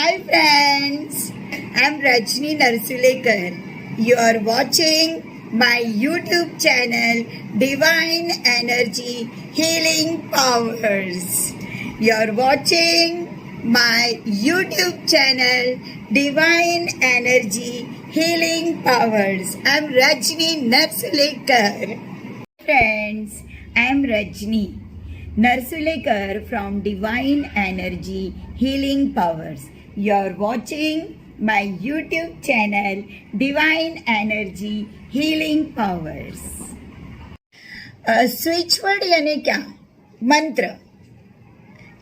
Hi friends, I'm Rajni Narsulekar. You are watching my YouTube channel Divine Energy Healing Powers. You are watching my YouTube channel Divine Energy Healing Powers. I'm Rajni Narsulekar. Friends, I'm Rajni Narsulekar from Divine Energy Healing Powers. You're watching my YouTube channel Divine Energy Healing Powers. Switch word यानी क्या? मंत्र,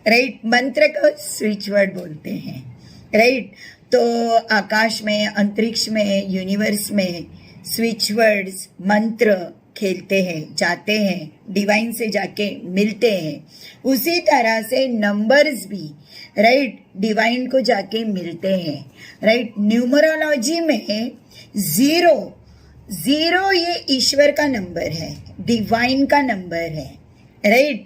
right? मंत्र को switch word बोलते हैं, right? तो आकाश में, अंतरिक्ष में, यूनिवर्स में स्विच वर्ड्स मंत्र खेलते हैं, जाते हैं, डिवाइन से जाके मिलते हैं. उसी तरह से नंबर्स भी, राइट, डिवाइन को जाके मिलते हैं, राइट? न्यूमरोलॉजी में जीरो ये ईश्वर का नंबर है, डिवाइन का नंबर है, राइट?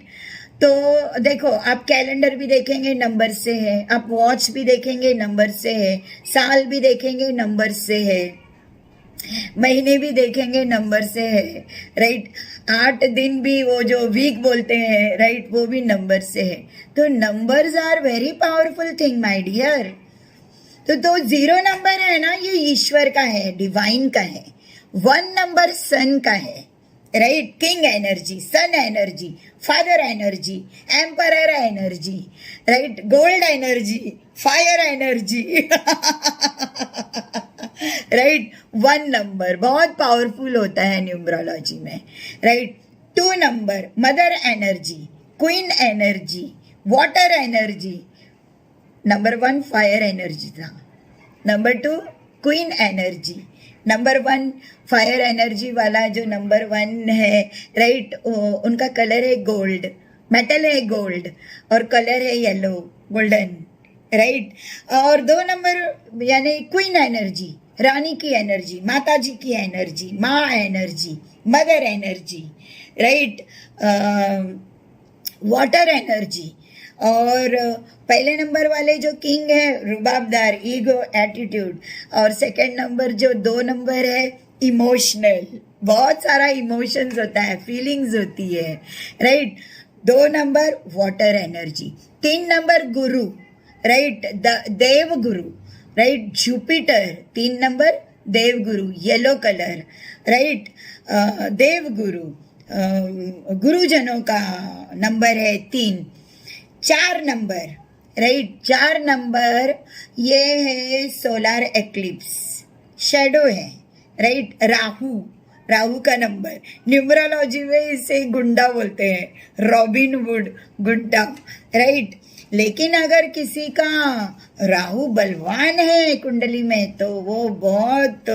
तो देखो, आप कैलेंडर भी देखेंगे नंबर से है, आप वॉच भी देखेंगे नंबर से है, साल भी देखेंगे नंबर से है, महीने भी देखेंगे नंबर से है, राइट? 8 दिन भी, वो जो वीक बोलते हैं, राइट, वो भी नंबर से है. तो numbers are very powerful thing my dear. तो 0 नंबर है ना, ये ईश्वर का है, डिवाइन का है. 1 नंबर सन का है, right? King energy, sun energy, father energy, emperor energy, right? Gold energy, fire energy, right? 1 number बहुत पावरफुल होता है न्यूमरोलॉजी में, right? 2 number mother energy, queen energy, water energy. Number 1 fire energy था, number 2 queen energy, number 1 fire energy वाला जो number 1 है, right, उनका colour है गोल्ड, मेटल है गोल्ड, और कलर है येलो, गोल्डन, राइट? और 2 नंबर यानी क्वीन एनर्जी, रानी की एनर्जी, माता जी की एनर्जी, माँ energy, mother energy, right? Water energy. और पहले नंबर वाले जो किंग है, रुबाबदार, ईगो, एटीट्यूड. और सेकंड नंबर जो 2 नंबर है, इमोशनल, बहुत सारा इमोशंस होता है, फीलिंग्स होती है, right? 2 number water energy. 3 number गुरु, राइट? देव गुरु, राइट? जुपिटर. 3 नंबर देव गुरु, येलो कलर, राइट? देव गुरु, गुरुजनों का नंबर है 3. 4 नंबर, राइट? 4 नंबर ये है सोलर एक्लिप्स, शेडो है, राइट? राहु का नंबर. न्यूमरोलॉजी में इसे गुंडा बोलते हैं, रॉबिन वुड, गुंडा, राइट? लेकिन अगर किसी का राहु बलवान है कुंडली में, तो वो बहुत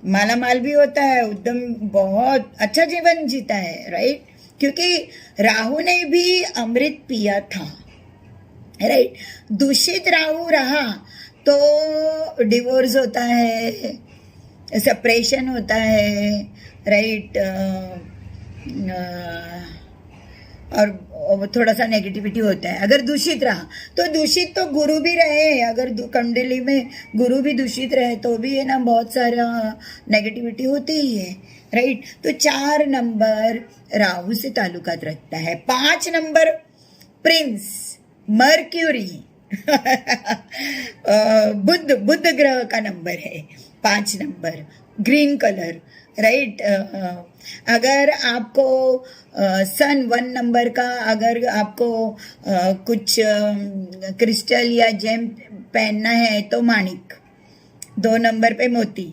माला माल भी होता है, एकदम बहुत अच्छा जीवन जीता है, राइट? क्योंकि राहु ने भी अमृत पिया था, राइट? दूषित राहु रहा तो डिवोर्स होता है, सेपरेशन होता है, राइट? और थोड़ा सा नेगेटिविटी होता है अगर दूषित रहा. तो दूषित तो गुरु भी रहे, अगर कुंडली में गुरु भी दूषित रहे तो भी है ना, बहुत सारा नेगेटिविटी होती ही है, राइट? तो 4 नंबर राहु से ताल्लुकात रखता है. 5 नंबर प्रिंस, मर्क्यूरी, बुध ग्रह का नंबर है 5 नंबर, ग्रीन कलर, राइट? अगर आपको सन 1 नंबर का, अगर आपको कुछ क्रिस्टल या जेम पहनना है तो माणिक. 2 नंबर पे मोती,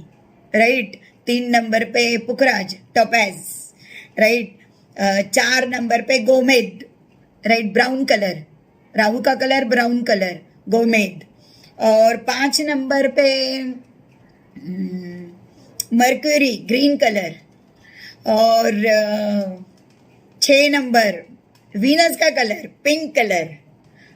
राइट? 3 नंबर पे पुखराज, टोपैज, राइट? 4 नंबर पे गोमेद, राइट? ब्राउन कलर, राहु का कलर ब्राउन कलर, गोमेद. और 5 नंबर पे मर्क्यूरी, ग्रीन कलर. और 6 नंबर वीनस का colour, pink colour,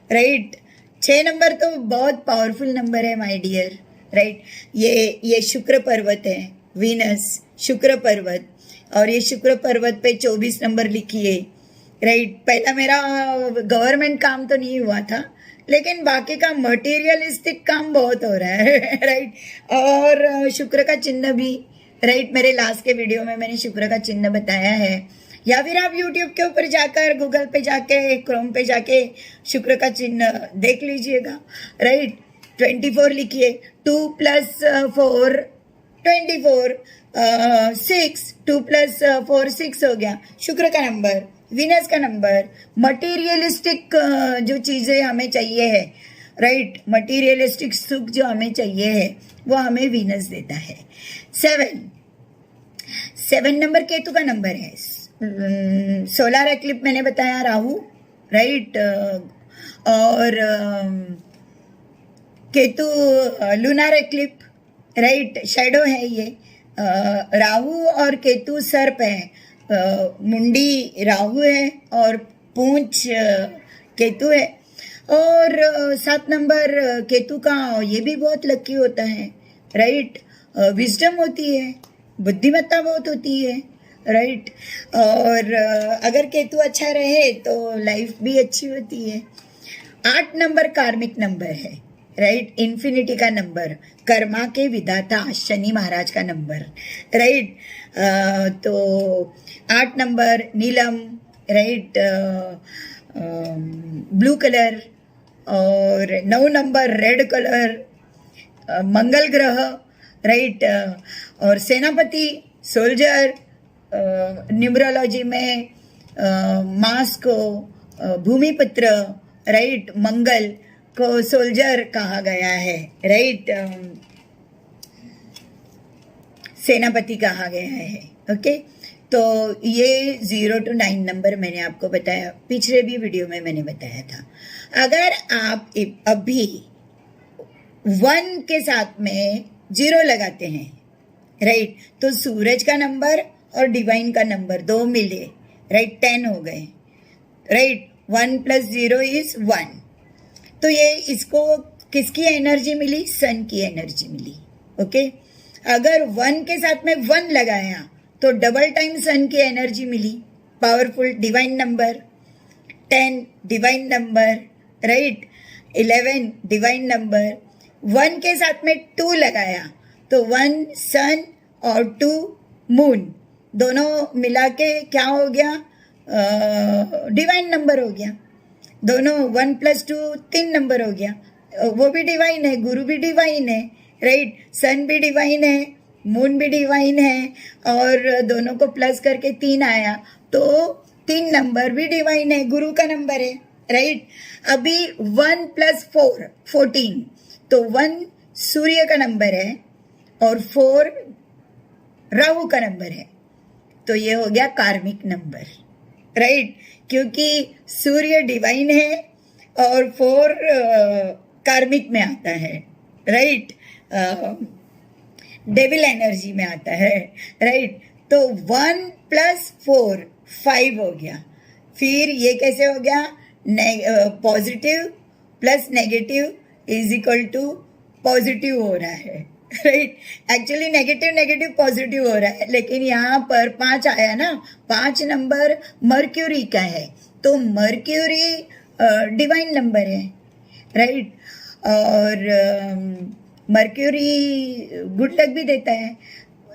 right? 6 number तो बहुत पावरफुल नंबर है माय डियर, राइट? ये शुक्र पर्वत है, वीनस शुक्र पर्वत. और ये शुक्र पर्वत पे 24 नंबर लिखिए, राइट? पहला मेरा गवर्नमेंट काम तो नहीं हुआ था, लेकिन बाकी का मटेरियलिस्टिक काम बहुत हो रहा है राइट। और शुक्र का चिन्ह भी राइट, मेरे लास्ट के वीडियो में मैंने शुक्र का चिन्ह बताया है, या फिर आप यूट्यूब के ऊपर जाकर गूगल पे जाके क्रोम पे जाके शुक्र का चिन्ह देख लीजिएगा राइट। 24 लिखिए, 2 + 4 24, 6, 2 + 4 6 हो गया। शुक्र का नंबर, वीनस का नंबर, मटेरियलिस्टिक जो चीज़ें हमें चाहिए है राइट, मटेरियलिस्टिक सुख जो हमें चाहिए है वो हमें वीनस देता है। 7 नंबर केतु का नंबर है। सोलर एक्लिप मैंने बताया राहु राइट, और केतु लूनार एक्लिप राइट, शैडो है ये। राहु और केतु सर्प है, मुंडी राहु है और पूंछ केतु है। और 7 नंबर केतु का ये भी बहुत लकी होता है राइट, विजडम होती है, बुद्धिमत्ता बहुत होती है राइट। और अगर केतु अच्छा रहे तो लाइफ भी अच्छी होती है। 8 नंबर कार्मिक नंबर है राइट, इन्फिनिटी का नंबर, कर्मा के विधाता शनि महाराज का नंबर राइट। तो 8 नंबर नीलम राइट, ब्लू कलर, और 9 नंबर रेड कलर, मंगल ग्रह राइट, और सेनापति सोल्जर, न्यूमरोलॉजी में मास को भूमिपुत्र राइट, मंगल को सोल्जर कहा गया है राइट, सेनापति कहा गया है ओके। तो ये 0 to 9 नंबर मैंने आपको बताया, पिछले भी वीडियो में मैंने बताया था। अगर आप अभी 1 के साथ में 0 लगाते हैं राइट, तो सूरज का नंबर और डिवाइन का नंबर 2 मिले राइट, 10 हो गए राइट। 1 + 0 = 1। तो ये इसको किसकी एनर्जी मिली? सन की एनर्जी मिली ओके। अगर 1 के साथ में 1 लगाया तो डबल टाइम सन की एनर्जी मिली, powerful divine number. 10 divine number right, 11 divine number. 1 के साथ में 2 लगाया तो 1 सन और 2 मून, दोनों मिला के क्या हो गया? डिवाइन नंबर हो गया। दोनों 1 + 2 3 नंबर हो गया, वो भी डिवाइन है, गुरु भी डिवाइन है राइट, सन भी डिवाइन है, मून भी डिवाइन है, और दोनों को प्लस करके 3 आया तो 3 नंबर भी डिवाइन है, गुरु का नंबर है राइट। अभी 1 + 4 14, तो 1 सूर्य का नंबर है और 4 राहु का नंबर है, तो ये हो गया कार्मिक नंबर राइट, क्योंकि सूर्य डिवाइन है और 4 कार्मिक में आता है राइट, डेविल एनर्जी में आता है राइट। तो 1 + 4 5 हो गया। फिर ये कैसे हो गया? पॉजिटिव प्लस नेगेटिव = पॉजिटिव हो रहा है राइट। एक्चुअली नेगेटिव पॉजिटिव हो रहा है, लेकिन यहाँ पर 5 आया ना, 5 नंबर मर्क्यूरी का है, तो मर्क्यूरी डिवाइन नंबर है राइट। और मर्क्यूरी गुड लक भी देता है,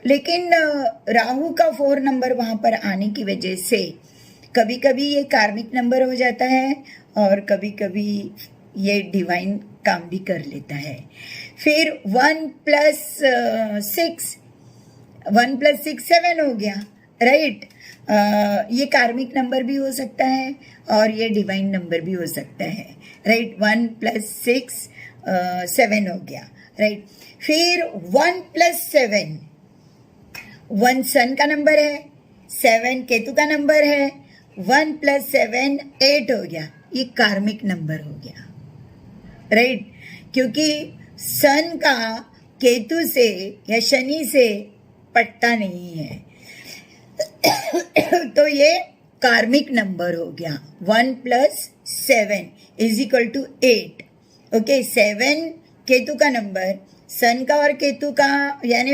लेकिन राहु का 4 नंबर वहाँ पर आने की वजह से कभी कभी ये कार्मिक नंबर हो जाता है और कभी कभी ये डिवाइन काम भी कर लेता है। फिर 1 + 6 7 हो गया राइट। ये कार्मिक नंबर भी हो सकता है और ये डिवाइन नंबर भी हो सकता है राइट। 1 + 6 7 हो गया राइट। फिर 1 + 7 1 सन का नंबर है, 7 केतु का नंबर है, 1 + 7 8 हो गया, ये कार्मिक नंबर हो गया राइट। क्योंकि सन का केतु से या शनि से पट्टा नहीं है तो ये कार्मिक नंबर हो गया। 1 + 7 = 8 ओके। 7 केतु का नंबर, सन का और केतु का, यानी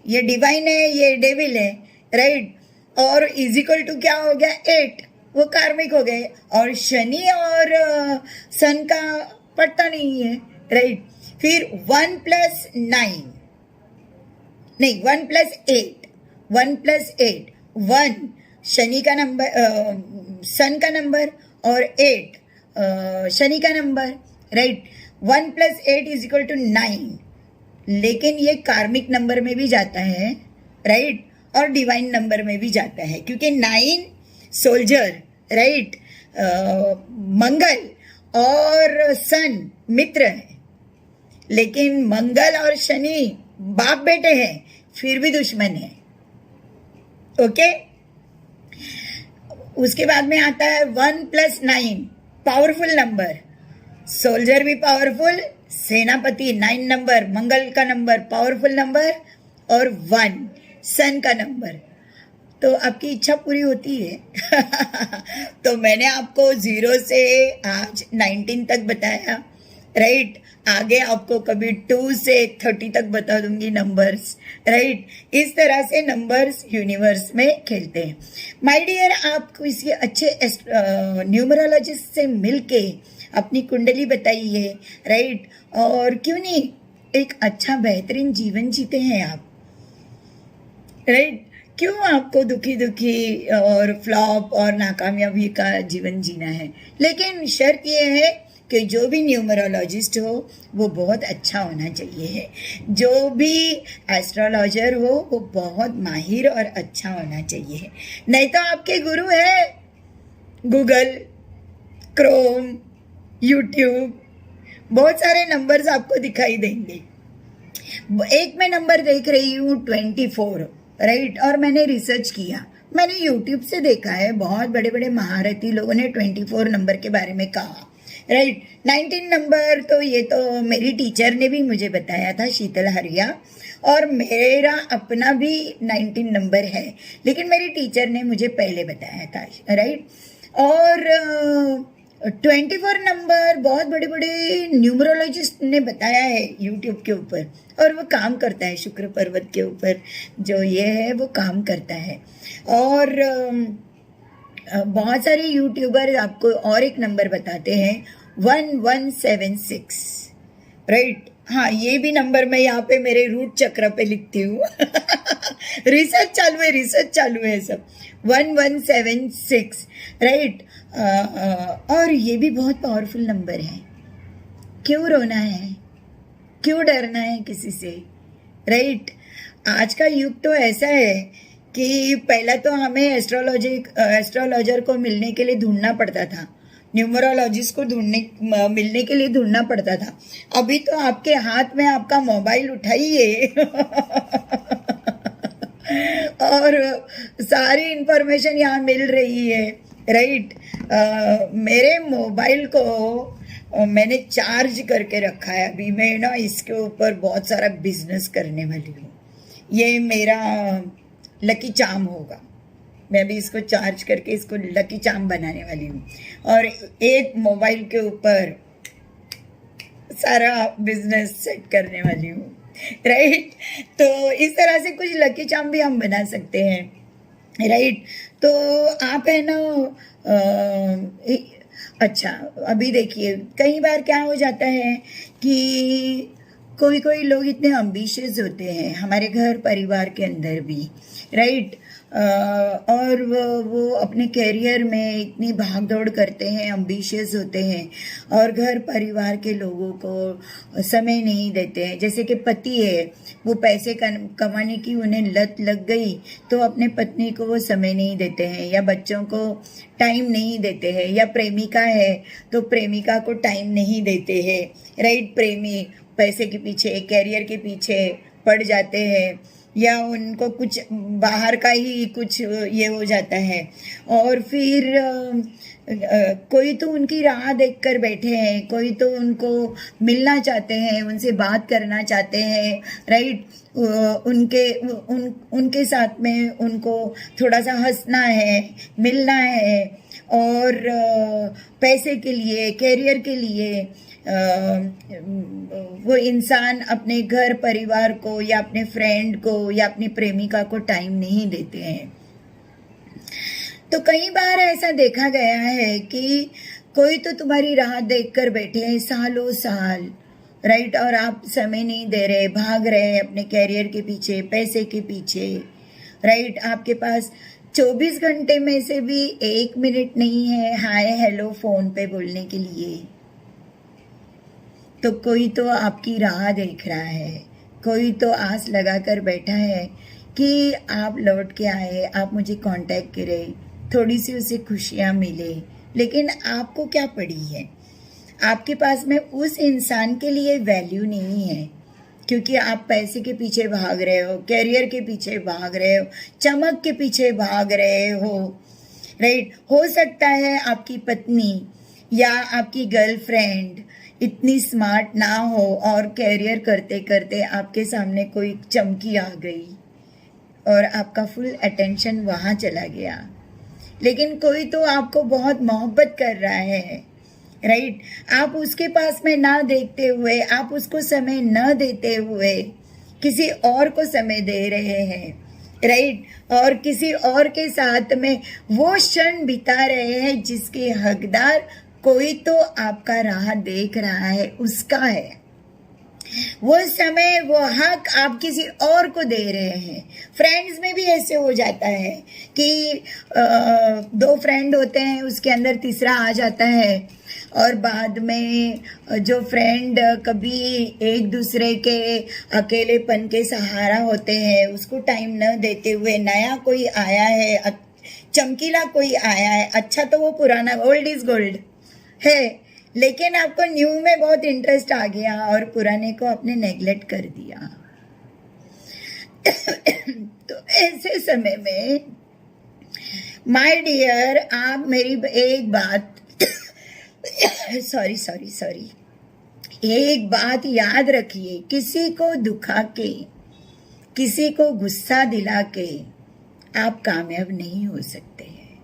ये डिवाइन है ये डेविल है राइट, और = क्या हो गया 8, वो कार्मिक हो गए। और शनि और सन का पढ़ता नहीं है, राइट। फिर 1+9, नहीं 1+8, 1+8, 1 शनि का नंबर, सन का नंबर, और 8 शनि का number, right. 1+8 is equal to 9, लेकिन ये कार्मिक नंबर में भी जाता है, राइट, और डिवाइन नंबर में भी जाता है, क्योंकि 9 सोल्जर, राइट, मंगल और सन मित्र है, लेकिन मंगल और शनि बाप बेटे हैं, फिर भी दुश्मन है, ओके। उसके बाद में आता है 1+9, पावरफुल नंबर, सोल्जर भी पावरफुल, सेनापति 9 नंबर, मंगल का नंबर पावरफुल नंबर, और 1 सन का नंबर। तो आपकी इच्छा पूरी होती है। तो मैंने आपको 0 से आज 19 तक बताया, राइट। आगे आपको कभी 2 से 30 तक बता दूंगी नंबर्स, राइट। इस तरह से नंबर्स यूनिवर्स में खेलते हैं। माय डियर, आप किसी अच्छे न्यूमरोलॉजिस्ट से मिलके अपनी कुंडली बताइए, राइट। और क्यों नहीं एक अच्छा बेहतरीन जीवन जीते हैं आप, राइट। क्यों आपको दुखी दुखी और फ्लॉप और नाकामयाबी का जीवन जीना है। लेकिन शर्त ये है कि जो भी न्यूमरोलॉजिस्ट हो वो बहुत अच्छा होना चाहिए, जो भी एस्ट्रोलॉजर हो वो बहुत माहिर और अच्छा होना चाहिए। नहीं तो आपके गुरु है गूगल, क्रोम, यूट्यूब, बहुत सारे नंबर्स आपको दिखाई देंगे। एक मैं नंबर देख रही हूँ 24, राइट। और मैंने रिसर्च किया, मैंने यूट्यूब से देखा है, बहुत बड़े बड़े महारथी लोगों ने 24 नंबर के बारे में कहा, राइट। 19 नंबर तो ये तो मेरी टीचर ने भी मुझे बताया था, शीतल हरिया, और मेरा अपना भी 19 नंबर है, लेकिन मेरी टीचर ने मुझे पहले बताया था, राइट। और 24 नंबर बहुत बड़े बड़े न्यूमरोलॉजिस्ट ने बताया है यूट्यूब के ऊपर, और वो काम करता है, शुक्र पर्वत के ऊपर जो ये है वो काम करता है। और बहुत सारे यूट्यूबर आपको और एक नंबर बताते हैं 1176, राइट। हाँ, ये भी नंबर मैं यहाँ पे मेरे रूट चक्र पे लिखती हूँ। रिसर्च चालू है सब। 1176, राइट। और ये भी बहुत पावरफुल नंबर है। क्यों रोना है, क्यों डरना है किसी से, राइट। आज का युग तो ऐसा है कि पहला तो हमें एस्ट्रोलॉजर को मिलने के लिए ढूंढना पड़ता था, न्यूमरोलॉजिस्ट को मिलने के लिए ढूंढना पड़ता था। अभी तो आपके हाथ में आपका मोबाइल उठाइए और सारी इंफॉर्मेशन यहाँ मिल रही है, राइट। मेरे मोबाइल को मैंने चार्ज करके रखा है, अभी मैं ना इसके ऊपर बहुत सारा बिजनेस करने वाली हूँ। ये मेरा लकी चार्म होगा, मैं भी इसको चार्ज करके इसको लकी चार्म बनाने वाली हूँ, और एक मोबाइल के ऊपर सारा बिजनेस सेट करने वाली हूँ, राइट। तो इस तरह से कुछ लकी चार्म भी हम बना सकते हैं, राइट। तो आप है ना अच्छा, अभी देखिए कई बार क्या हो जाता है कि कोई लोग इतने अम्बिशियस होते हैं हमारे घर परिवार के अंदर भी, राइट। और वो अपने कैरियर में इतनी भाग दौड़ करते हैं, अम्बिशियस होते हैं, और घर परिवार के लोगों को समय नहीं देते हैं। जैसे कि पति है, वो पैसे कमाने की उन्हें लत लग गई तो अपने पत्नी को वो समय नहीं देते हैं, या बच्चों को टाइम नहीं देते हैं, या प्रेमिका है तो प्रेमिका को टाइम नहीं देते हैं, राइट। प्रेमी पैसे के पीछे, कैरियर के पीछे पड़ जाते हैं, या उनको कुछ बाहर का ही कुछ ये हो जाता है, और फिर कोई तो उनकी राह देखकर बैठे हैं, कोई तो उनको मिलना चाहते हैं, उनसे बात करना चाहते हैं, राइट। उनके साथ में उनको थोड़ा सा हंसना है, मिलना है, और पैसे के लिए, कैरियर के लिए वो इंसान अपने घर परिवार को, या अपने फ्रेंड को, या अपनी प्रेमिका को टाइम नहीं देते हैं। तो कई बार ऐसा देखा गया है कि कोई तो तुम्हारी राह देख कर बैठे हैं सालों साल, राइट, और आप समय नहीं दे रहे, भाग रहे हैं अपने कैरियर के पीछे, पैसे के पीछे, राइट। आपके पास 24 घंटे में से भी 1 मिनट नहीं है हाय हेलो फोन पे बोलने के लिए। तो कोई तो आपकी राह देख रहा है, कोई तो आस लगा कर बैठा है कि आप लौट के आए, आप मुझे कांटेक्ट करें, थोड़ी सी उसे खुशियाँ मिले। लेकिन आपको क्या पड़ी है? आपके पास में उस इंसान के लिए वैल्यू नहीं है, क्योंकि आप पैसे के पीछे भाग रहे हो, कैरियर के पीछे भाग रहे हो, चमक के पीछे भाग रहे हो, राइट। हो सकता है आपकी पत्नी या आपकी गर्लफ्रेंड इतनी स्मार्ट ना हो और कैरियर करते करते आपके सामने कोई चमकी आ गई और आपका फुल अटेंशन वहाँ चला गया। लेकिन कोई तो आपको बहुत मोहब्बत कर रहा है, राइट। आप उसके पास में ना देखते हुए, आप उसको समय न देते हुए किसी और को समय दे रहे हैं, राइट, और किसी और के साथ में वो क्षण बिता रहे हैं जिसके हकदार कोई तो आपका राह देख रहा है, उसका है। वो समय, वो हक आप किसी और को दे रहे हैं। फ्रेंड्स में भी ऐसे हो जाता है कि 2 फ्रेंड होते हैं, उसके अंदर तीसरा आ जाता है और बाद में जो फ्रेंड कभी एक दूसरे के अकेलेपन के सहारा होते हैं, उसको टाइम न देते हुए नया कोई आया है, चमकीला कोई आया है, अच्छा तो वो पुराना, ओल्ड इज गोल्ड है, लेकिन आपको न्यू में बहुत इंटरेस्ट आ गया और पुराने को आपने नेग्लेक्ट कर दिया। तो ऐसे समय में माय डियर, आप मेरी एक बात सॉरी एक बात याद रखिए, किसी को दुखा के, किसी को गुस्सा दिला के आप कामयाब नहीं हो सकते हैं।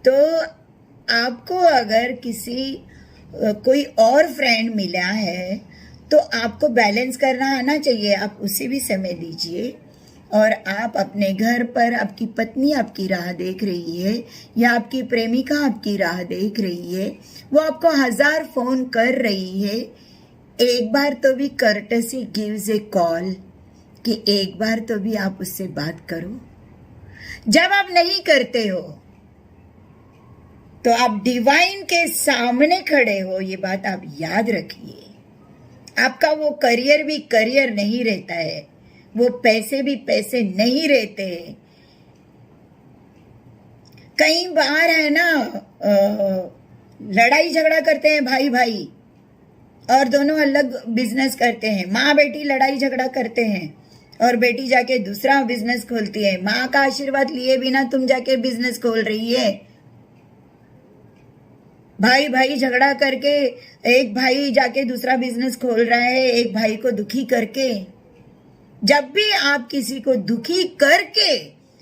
तो आपको अगर कोई और फ्रेंड मिला है तो आपको बैलेंस करना आना चाहिए, आप उसे भी समय दीजिए। और आप अपने घर पर, आपकी पत्नी आपकी राह देख रही है या आपकी प्रेमिका आपकी राह देख रही है, वो आपको 1000 फोन कर रही है, एक बार तो भी कर्टसी गिव्स ए कॉल, कि एक बार तो भी आप उससे बात करो। जब आप नहीं करते हो तो आप डिवाइन के सामने खड़े हो, ये बात आप याद रखिए। आपका वो करियर भी करियर नहीं रहता है, वो पैसे भी पैसे नहीं रहते। कई बार है ना, लड़ाई झगड़ा करते हैं भाई भाई और दोनों अलग बिजनेस करते हैं। माँ बेटी लड़ाई झगड़ा करते हैं और बेटी जाके दूसरा बिजनेस खोलती है। माँ का आशीर्वाद लिए बिना तुम जाके बिजनेस खोल रही है। भाई भाई झगड़ा करके एक भाई जाके दूसरा बिजनेस खोल रहा है, एक भाई को दुखी करके। जब भी आप किसी को दुखी करके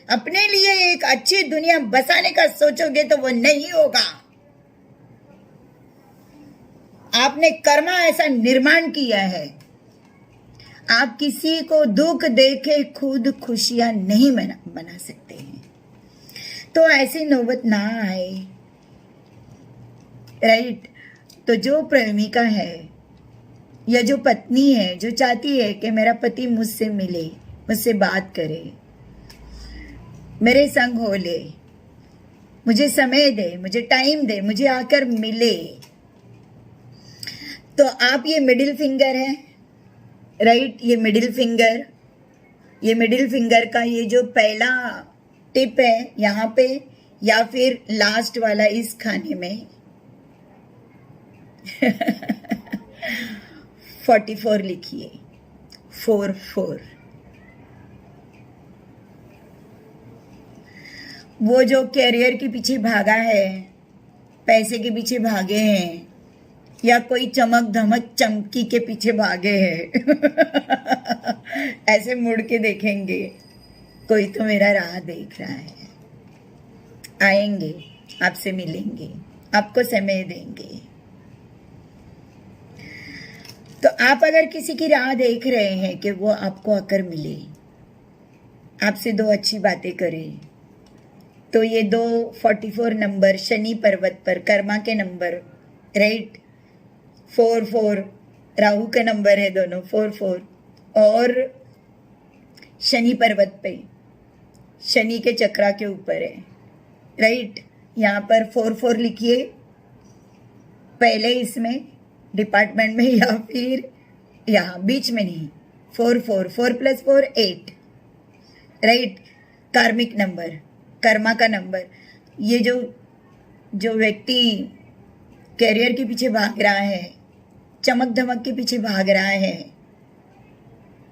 अपने लिए एक अच्छी दुनिया बसाने का सोचोगे तो वो नहीं होगा। आपने कर्मा ऐसा निर्माण किया है। आप किसी को दुख देके खुद खुशियां नहीं बना सकते हैं। तो ऐसी नौबत ना आए, राइट। तो जो प्रेमिका है या जो पत्नी है, जो चाहती है कि मेरा पति मुझसे मिले, मुझसे बात करे, मेरे संग हो ले, मुझे समय दे, मुझे टाइम दे, मुझे आकर मिले, तो आप ये मिडिल फिंगर है, राइट। ये मिडिल फिंगर का ये जो पहला टिप है यहाँ पे, या फिर लास्ट वाला इस खाने में 44 लिखिए, 44। वो जो कैरियर के पीछे भागा है, पैसे के पीछे भागे हैं, या कोई चमक धमक चमकी के पीछे भागे हैं ऐसे मुड़ के देखेंगे, कोई तो मेरा राह देख रहा है। आएंगे, आपसे मिलेंगे, आपको समय देंगे। तो आप अगर किसी की राह देख रहे हैं कि वो आपको आकर मिले, आपसे 2 अच्छी बातें करे, तो ये दो 44 नंबर शनि पर्वत पर कर्मा के नंबर, राइट। 4 राहु के नंबर है दोनों, 4 और शनि पर्वत पे, शनि के चक्रा के ऊपर है, राइट। यहाँ पर 4 लिखिए पहले इसमें डिपार्टमेंट में, या फिर यहाँ बीच में नहीं। 4 + 4 8, राइट। कार्मिक नंबर, कर्मा का नंबर। ये जो व्यक्ति करियर के पीछे भाग रहा है, चमक धमक के पीछे भाग रहा है,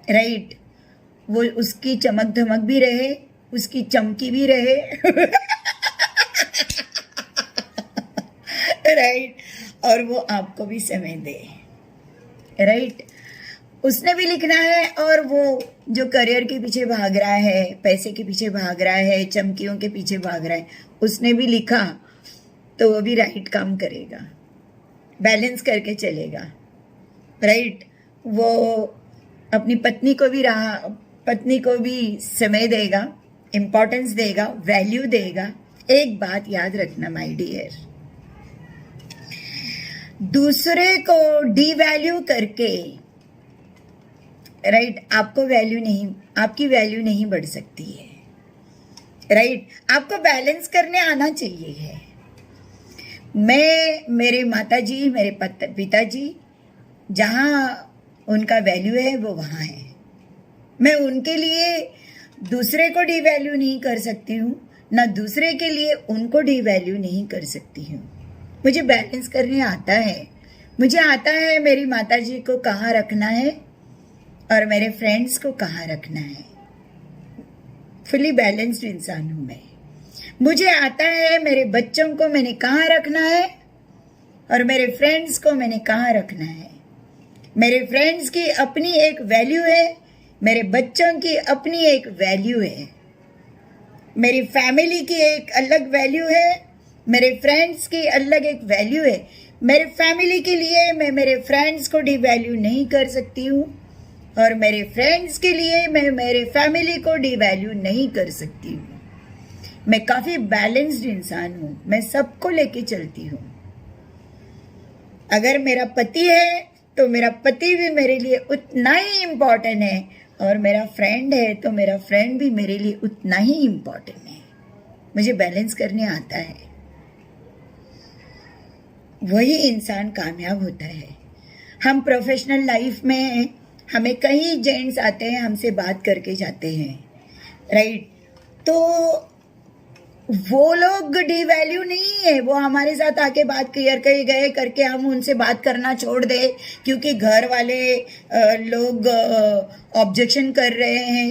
राइट, वो उसकी चमक धमक भी रहे, उसकी चमकी भी रहे राइट, और वो आपको भी समय दे, राइट। उसने भी लिखना है, और वो जो करियर के पीछे भाग रहा है, पैसे के पीछे भाग रहा है, चमकियों के पीछे भाग रहा है, उसने भी लिखा तो वो भी राइट काम करेगा, बैलेंस करके चलेगा, राइट। वो अपनी पत्नी को भी समय देगा, इम्पोर्टेंस देगा, वैल्यू देगा। एक बात याद रखना माय डियर, दूसरे को डिवैल्यू करके, राइट, आपकी वैल्यू नहीं बढ़ सकती है, राइट। आपको बैलेंस करने आना चाहिए है। मेरे माताजी, मेरे पिताजी, जहाँ उनका वैल्यू है वो वहाँ है। मैं उनके लिए दूसरे को डिवैल्यू नहीं कर सकती हूँ, ना दूसरे के लिए उनको डिवैल्यू नहीं कर सकती हूँ। मुझे बैलेंस करने आता है। मुझे आता है मेरी माताजी को कहाँ रखना है और मेरे फ्रेंड्स को कहाँ रखना है। फुली बैलेंस्ड इंसान हूँ मैं। मुझे आता है मेरे बच्चों को मैंने कहाँ रखना है और मेरे फ्रेंड्स को मैंने कहाँ रखना है। मेरे फ्रेंड्स की अपनी एक वैल्यू है, मेरे बच्चों की अपनी एक वैल्यू है, मेरी फैमिली की एक अलग वैल्यू है, मेरे फ्रेंड्स की अलग एक वैल्यू है। मेरे फैमिली के लिए मैं मेरे फ्रेंड्स को डिवैल्यू नहीं कर सकती हूँ और मेरे फ्रेंड्स के लिए मैं मेरे फैमिली को डिवैल्यू नहीं कर सकती हूँ। मैं काफ़ी बैलेंस्ड इंसान हूँ, मैं सबको लेके चलती हूँ। अगर मेरा पति है तो मेरा पति भी मेरे लिए उतना ही इम्पोर्टेंट है, और मेरा फ्रेंड है तो मेरा फ्रेंड भी मेरे लिए उतना ही इम्पोर्टेंट है। मुझे बैलेंस करने आता है, वही इंसान कामयाब होता है। हम प्रोफेशनल लाइफ में हमें कई जेंट्स आते हैं, हमसे बात करके जाते हैं, राइट। तो वो लोग डिवैल्यू नहीं है, वो हमारे साथ आके बात क्लियर कर गए करके हम उनसे बात करना छोड़ दे क्योंकि घर वाले लोग ऑब्जेक्शन कर रहे हैं।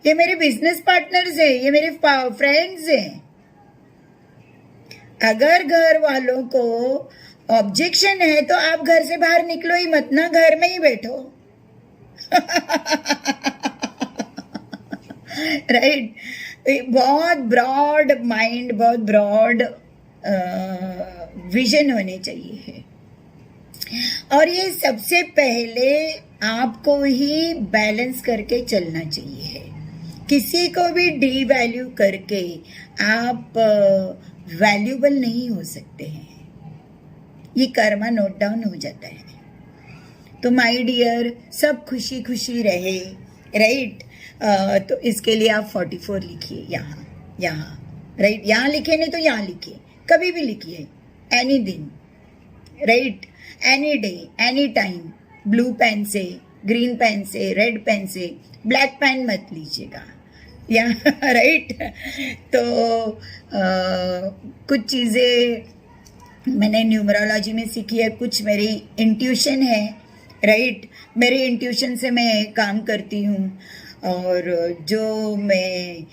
ये मेरे बिजनेस पार्टनर्स हैं, ये मेरे फ्रेंड्स हैं। अगर घर वालों को ऑब्जेक्शन है तो आप घर से बाहर निकलो ही मत ना, घर में ही बैठो राइट। बहुत ब्रॉड माइंड, बहुत ब्रॉड विजन होने चाहिए है, और ये सबसे पहले आपको ही बैलेंस करके चलना चाहिए है। किसी को भी डिवैल्यू करके आप वैल्यूबल नहीं हो सकते हैं। ये कर्मा नोट डाउन हो जाता है। तो माय डियर, सब खुशी खुशी रहे, राइट। तो इसके लिए आप 44 लिखिए यहाँ, राइट। यहाँ लिखिए, नहीं तो यहाँ लिखिए, कभी भी लिखिए, एनी दिन, right, any day, any time. Blue pen से, ग्रीन पेन से, रेड पेन से, ब्लैक पेन मत लीजिएगा, या राइट। तो कुछ चीज़ें मैंने न्यूमरोलॉजी में सीखी है, कुछ मेरी इंट्यूशन है, राइट। मेरे इंट्यूशन से मैं काम करती हूँ, और जो मैं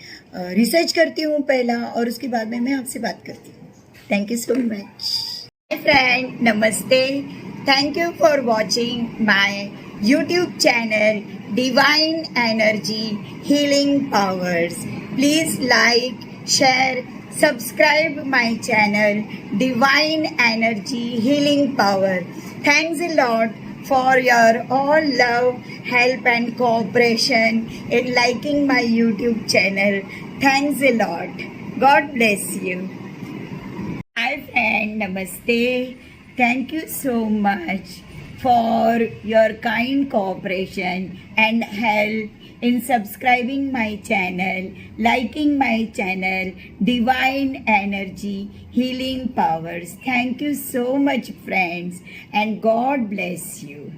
रिसर्च करती हूँ पहला, और उसके बाद में मैं आपसे बात करती हूँ। Thank you so much my friend, नमस्ते। Thank you for watching my YouTube channel divine energy healing powers. Please like, share, subscribe my channel Divine Energy Healing Power. Thanks a lot for your all love, help and cooperation in liking my YouTube channel. Thanks a lot. God bless you. Hi friend, namaste. Thank you so much for your kind cooperation and help in subscribing my channel, liking my channel, Divine Energy Healing Powers. Thank you so much friends, and God bless you.